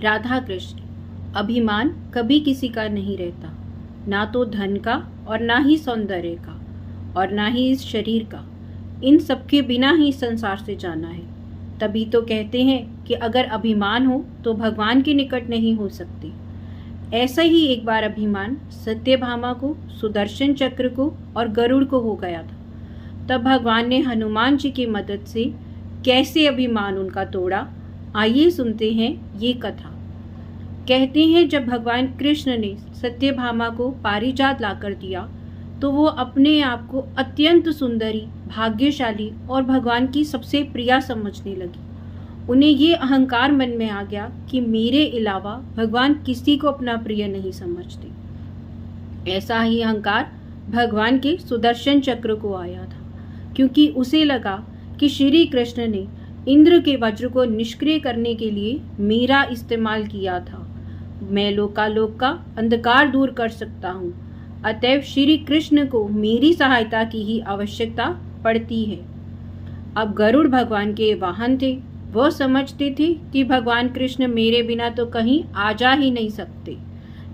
राधा कृष्ण, अभिमान कभी किसी का नहीं रहता, ना तो धन का और ना ही सौंदर्य का और ना ही इस शरीर का। इन सबके बिना ही संसार से जाना है। तभी तो कहते हैं कि अगर अभिमान हो तो भगवान के निकट नहीं हो सकते। ऐसा ही एक बार अभिमान सत्यभामा को, सुदर्शन चक्र को और गरुड़ को हो गया था। तब भगवान ने हनुमान जी की मदद से कैसे अभिमान उनका तोड़ा, आइए सुनते हैं ये कथा। कहते हैं जब भगवान कृष्ण ने सत्यभामा को पारिजात लाकर दिया तो वो अपने आप को अत्यंत सुंदरी, भाग्यशाली और भगवान की सबसे प्रिया समझने लगी। उन्हें ये अहंकार मन में आ गया कि मेरे अलावा भगवान किसी को अपना प्रिय नहीं समझते। ऐसा ही अहंकार भगवान के सुदर्शन चक्र को आया था, क्योंकि उसे लगा कि श्री कृष्ण ने इंद्र के वज्र को निष्क्रिय करने के लिए मेरा इस्तेमाल किया था। मैं लोकालोक का अंधकार दूर कर सकता हूँ, अतएव श्री कृष्ण को मेरी सहायता की ही आवश्यकता पड़ती है। अब गरुड़ भगवान के वाहन थे। वह समझते थे कि भगवान कृष्ण मेरे बिना तो कहीं आ जा ही नहीं सकते,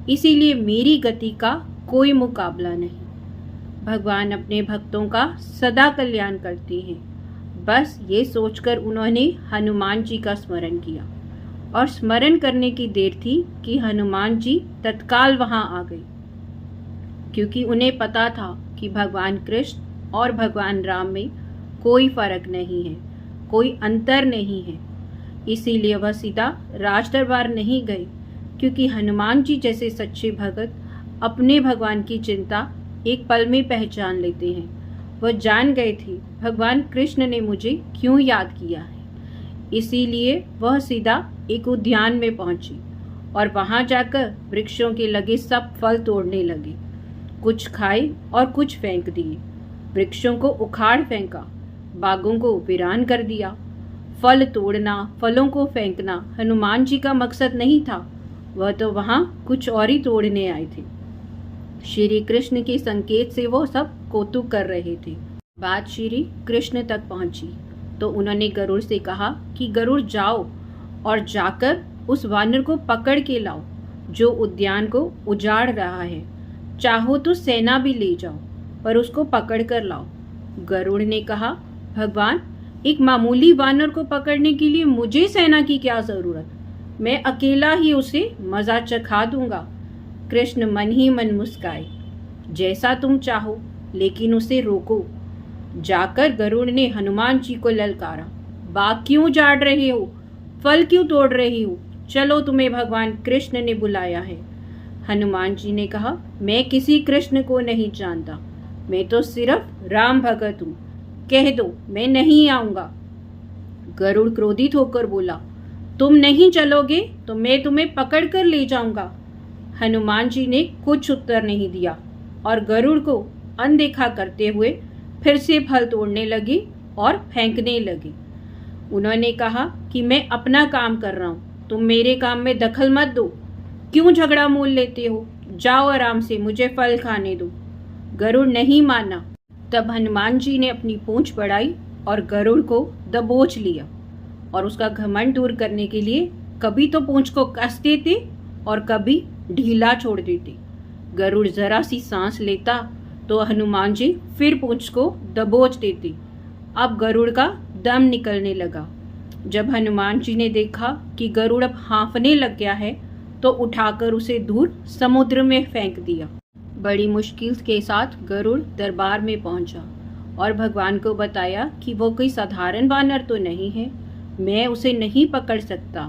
इसीलिए मेरी गति का कोई मुकाबला नहीं। भगवान अपने भक्तों का सदा कल्याण करते हैं। बस ये सोचकर उन्होंने हनुमान जी का स्मरण किया और स्मरण करने की देर थी कि हनुमान जी तत्काल वहां आ गए, क्योंकि उन्हें पता था कि भगवान कृष्ण और भगवान राम में कोई फर्क नहीं है, कोई अंतर नहीं है। इसीलिए वह सीधा राजदरबार नहीं गए, क्योंकि हनुमान जी जैसे सच्चे भगत अपने भगवान की चिंता एक पल में पहचान लेते हैं। वह जान गए थे भगवान कृष्ण ने मुझे क्यों याद किया है। इसीलिए वह सीधा एक उद्यान में पहुंची और वहां जाकर वृक्षों के लगे सब फल तोड़ने लगे। कुछ खाए और कुछ फेंक दिए। वृक्षों को उखाड़ फेंका, बागों को वीरान कर दिया। फल तोड़ना, फलों को फेंकना हनुमान जी का मकसद नहीं था। वह तो वहां कुछ और ही तोड़ने आए थे। श्री कृष्ण के संकेत से वो सब कौतुक कर रहे थे। बात श्री कृष्ण तक पहुंची तो उन्होंने गरुड़ से कहा कि गरुड़ जाओ और जाकर उस वानर को पकड़ के लाओ जो उद्यान को उजाड़ रहा है। चाहो तो सेना भी ले जाओ, पर उसको पकड़ कर लाओ। गरुड़ ने कहा, भगवान, एक मामूली वानर को पकड़ने के लिए मुझे सेना की क्या जरूरत? मैं अकेला ही उसे मजा चखा दूंगा। कृष्ण मन ही मन मुस्काए, जैसा तुम चाहो, लेकिन उसे रोको। जाकर गरुड़ ने हनुमान जी को ललकारा, बाग क्यों उजाड़ रहे हो? फल क्यों तोड़ रही हो? चलो, तुम्हें भगवान कृष्ण ने बुलाया है। हनुमान जी ने कहा, मैं किसी कृष्ण को नहीं जानता, मैं तो सिर्फ राम भगत हूँ। कह दो मैं नहीं आऊंगा। गरुड़ क्रोधित होकर बोला, तुम नहीं चलोगे तो मैं तुम्हें पकड़ कर ले जाऊंगा। हनुमान जी ने कुछ उत्तर नहीं दिया और गरुड़ को अनदेखा करते हुए फिर से फल तोड़ने लगे और फेंकने लगे। उन्होंने कहा कि मैं अपना काम कर रहा हूँ, तुम मेरे काम में दखल मत दो। क्यों झगड़ा मोल लेते हो? जाओ आराम से, मुझे फल खाने दो। गरुड़ नहीं माना। तब हनुमान जी ने अपनी पूंछ बढ़ाई और गरुड़ को दबोच लिया और उसका घमंड दूर करने के लिए कभी तो पूंछ को कस देते और कभी ढीला छोड़ देते। गरुड़ जरा सी सांस लेता तो हनुमान जी फिर पूंछ को दबोच देते। अब गरुड़ का दम निकलने लगा। जब हनुमान जी ने देखा कि गरुड़ अब हाँफने लग गया है तो उठाकर उसे दूर समुद्र में फेंक दिया। बड़ी मुश्किल के साथ गरुड़ दरबार में पहुंचा और भगवान को बताया कि वो कोई साधारण वानर तो नहीं है, मैं उसे नहीं पकड़ सकता।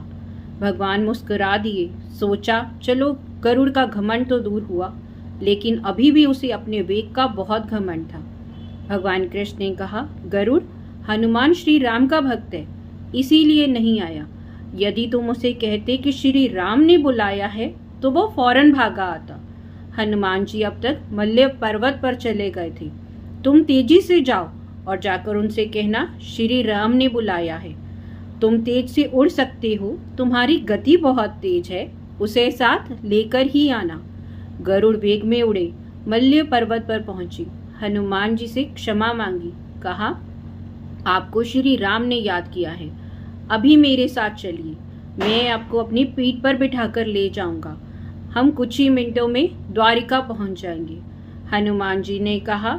भगवान मुस्कुरा दिए। सोचा चलो गरुड़ का घमंड तो दूर हुआ, लेकिन अभी भी उसे अपने वेग का बहुत घमंड था। भगवान कृष्ण ने कहा, गरुड़, हनुमान श्री राम का भक्त है, इसीलिए नहीं आया। यदि तुम उसे कहते कि श्री राम ने बुलाया है तो वो फौरन भागा आता। हनुमान जी अब तक मल्य पर्वत पर चले गए थे। तुम तेजी से जाओ और जाकर उनसे कहना श्री राम ने बुलाया है। तुम तेज से उड़ सकते हो, तुम्हारी गति बहुत तेज है, उसे साथ लेकर ही आना। गरुड़ वेग में उड़े, मल्य पर्वत पर पहुंची। हनुमान जी से क्षमा मांगी, कहा, आपको श्री राम ने याद किया है, अभी मेरे साथ चलिए। मैं आपको अपनी पीठ पर बिठाकर ले जाऊंगा। हम कुछ ही मिनटों में द्वारिका पहुंच जाएंगे। हनुमान जी ने कहा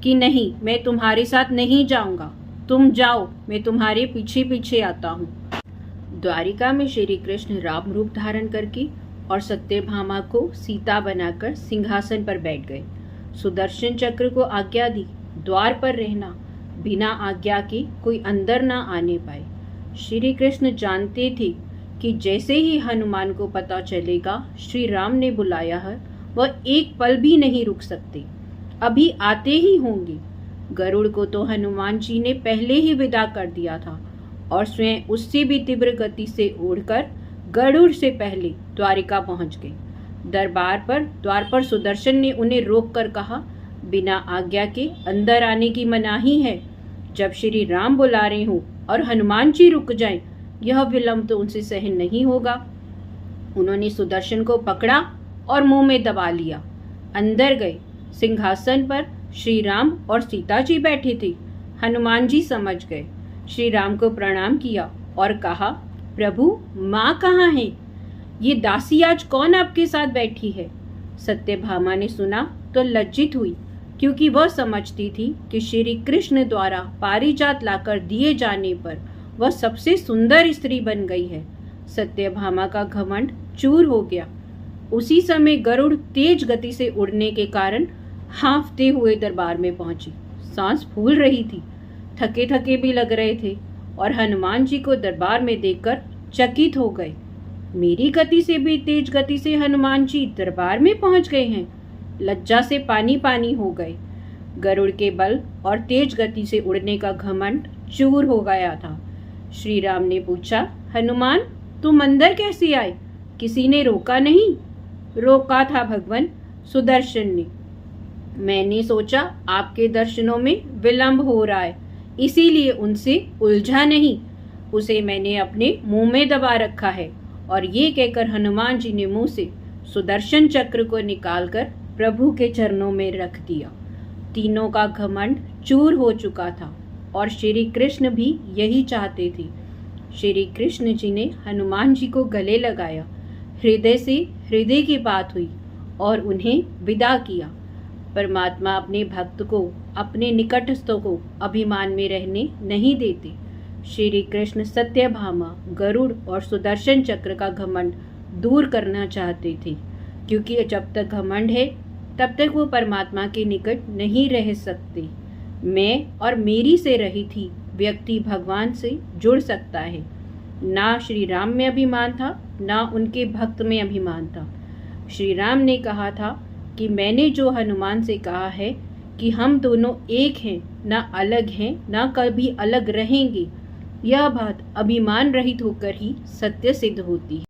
कि नहीं, मैं तुम्हारे साथ नहीं जाऊंगा, तुम जाओ, मैं तुम्हारे पीछे पीछे आता हूँ। द्वारिका में श्री कृष्ण राम रूप धारण करके और सत्यभामा को सीता बनाकर सिंहासन पर बैठ गए। सुदर्शन चक्र को आज्ञा दी, द्वार पर रहना, बिना आज्ञा के कोई अंदर ना आने पाए। श्री कृष्ण जानते थे कि जैसे ही हनुमान को पता चलेगा श्री राम ने बुलाया है, वह एक पल भी नहीं रुक सकते, अभी आते ही होंगे। गरुड़ को तो हनुमान जी ने पहले ही विदा कर दिया था और स्वयं उससे भी तीव्र गति से उड़कर गरुड़ से पहले द्वारिका पहुंच गए। द्वार पर सुदर्शन ने उन्हें रोककर कहा, बिना आज्ञा के अंदर आने की मनाही है। जब श्री राम बुला रहे हो और हनुमान जी रुक जाएं, यह विलंब तो उनसे सहन नहीं होगा। उन्होंने सुदर्शन को पकड़ा और मुंह में दबा लिया। अंदर गए। सिंहासन पर श्री राम और सीता जी बैठे थे। हनुमान जी समझ गए। श्री राम को प्रणाम किया और कहा, प्रभु, माँ कहाँ है? ये दासी आज कौन आपके साथ बैठी है? सत्यभामा ने सुना तो लज्जित हुई, क्योंकि वह समझती थी कि श्री कृष्ण द्वारा पारिजात लाकर दिए जाने पर वह सबसे सुंदर स्त्री बन गई है। सत्यभामा का घमंड चूर हो गया। उसी समय गरुड़ तेज गति से उड़ने के कारण हाँफते हुए दरबार में पहुंची। सांस फूल रही थी, थके थके भी लग रहे थे और हनुमान जी को दरबार में देखकर चकित हो गए। मेरी गति से भी तेज गति से हनुमान जी दरबार में पहुंच गए हैं। लज्जा से पानी पानी हो गए। गरुड़ के बल और तेज गति से उड़ने का घमंड चूर हो गया था। श्री राम ने पूछा, हनुमान, तुम अंदर कैसे आए? किसी ने रोका नहीं? रोका था भगवान, सुदर्शन ने। मैंने सोचा आपके दर्शनों में विलंब हो रहा है, इसीलिए उनसे उलझा नहीं। उसे मैंने अपने मुंह में दबा रखा है। और ये कहकर हनुमान जी ने मुंह से सुदर्शन चक्र को निकालकर प्रभु के चरणों में रख दिया। तीनों का घमंड चूर हो चुका था और श्री कृष्ण भी यही चाहते थे। श्री कृष्ण जी ने हनुमान जी को गले लगाया, हृदय से हृदय की बात हुई और उन्हें विदा किया। परमात्मा अपने भक्त को, अपने निकटस्थों को अभिमान में रहने नहीं देते। श्री कृष्ण सत्यभामा, गरुड़ और सुदर्शन चक्र का घमंड दूर करना चाहते थे, क्योंकि जब तक घमंड है तब तक वो परमात्मा के निकट नहीं रह सकते। मैं और मेरी से रहित ही व्यक्ति भगवान से जुड़ सकता है। ना श्री राम में अभिमान था, ना उनके भक्त में अभिमान था। श्री राम ने कहा था कि मैंने जो हनुमान से कहा है कि हम दोनों एक हैं, ना अलग हैं, ना कभी अलग रहेंगे, यह बात अभिमान रहित होकर ही सत्य सिद्ध होती है।